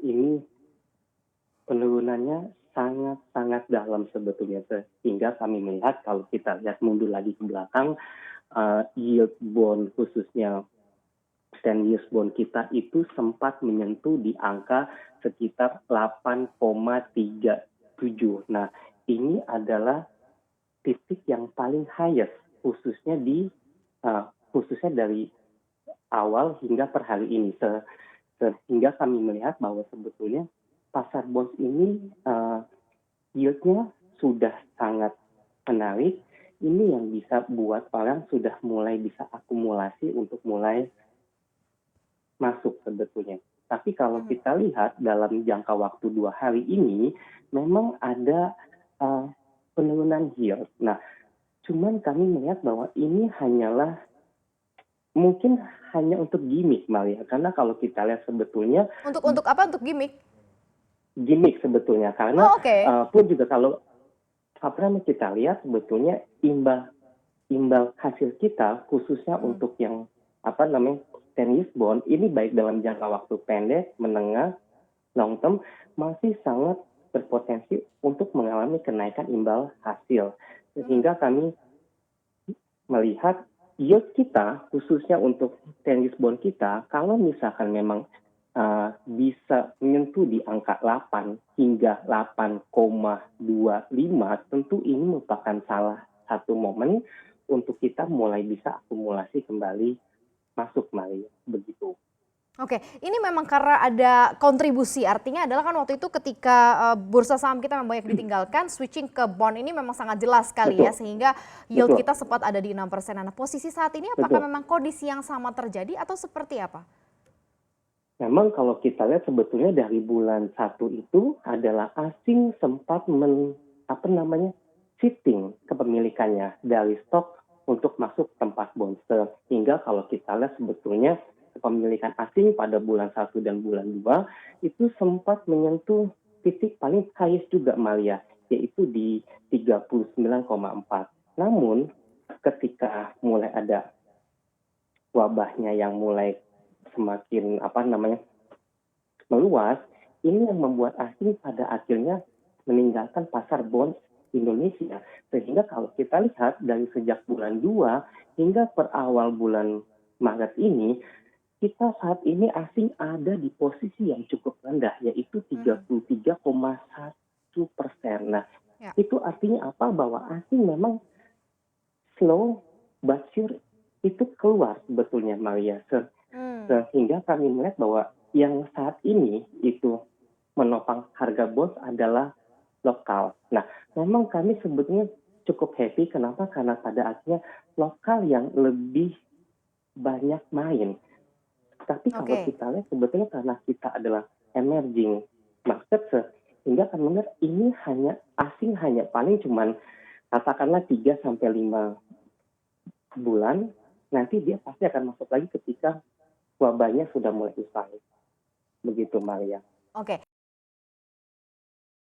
ini penurunannya sangat-sangat dalam sebetulnya, sehingga kami melihat kalau kita lihat mundur lagi ke belakang, yield bond khususnya 10 years bond kita itu sempat menyentuh di angka sekitar 8,37. Nah, ini adalah titik yang paling highest khususnya dari awal hingga per hari ini. Sehingga kami melihat bahwa sebetulnya pasar bonds ini yieldnya sudah sangat menarik. Ini yang bisa buat orang sudah mulai bisa akumulasi untuk mulai masuk sebetulnya. Tapi kalau kita lihat dalam jangka waktu 2 hari ini, memang ada penurunan yield. Nah, cuman kami melihat bahwa ini mungkin hanya untuk gimmick Maria. Karena kalau kita lihat sebetulnya Untuk apa? Untuk gimmick? gimmick sebetulnya. Karena Oh, oke. pun juga kalau kita lihat sebetulnya imbal hasil kita khususnya untuk yang 10 years bond ini baik dalam jangka waktu pendek, menengah, long term masih sangat berpotensi untuk mengalami kenaikan imbal hasil. Sehingga kami melihat yield kita khususnya untuk 10 years bond kita kalau misalkan memang bisa menyentuh di angka 8 hingga 8,25, tentu ini merupakan salah satu momen untuk kita mulai bisa akumulasi kembali masuk Maria, begitu. Oke, ini memang karena ada kontribusi, artinya adalah kan waktu itu ketika bursa saham kita memang banyak ditinggalkan, switching ke bond ini memang sangat jelas sekali ya, Betul, sehingga yield betul, kita sempat ada di 6%. Nah, posisi saat ini apakah betul. memang kondisi yang sama terjadi atau seperti apa? Memang kalau kita lihat sebetulnya dari bulan 1 itu adalah asing sempat shifting kepemilikannya dari stok untuk masuk tempat bond. Sehingga kalau kita lihat sebetulnya kepemilikan asing pada bulan 1 dan bulan 2 itu sempat menyentuh titik paling highest juga Maria, yaitu di 39,4. Namun ketika mulai ada wabahnya yang mulai semakin meluas, ini yang membuat asing pada akhirnya meninggalkan pasar bonds Indonesia. Sehingga kalau kita lihat dari sejak bulan 2 hingga per awal bulan Maret ini, kita saat ini asing ada di posisi yang cukup rendah, yaitu 33,1%. Nah, Ya. itu artinya apa? Bahwa asing memang slow but sure itu keluar sebetulnya Maria. Sehingga kami melihat bahwa yang saat ini itu menopang harga bonds adalah lokal. Nah, memang kami sebetulnya cukup happy. Kenapa? Karena pada akhirnya lokal yang lebih banyak main. Tapi kalau Oke. kita lihat sebetulnya karena kita adalah emerging market, sehingga kami melihat ini asing hanya paling cuman katakanlah 3-5 bulan, nanti dia pasti akan masuk lagi ketika wabahnya sudah mulai usai. Begitu Maria. Oke,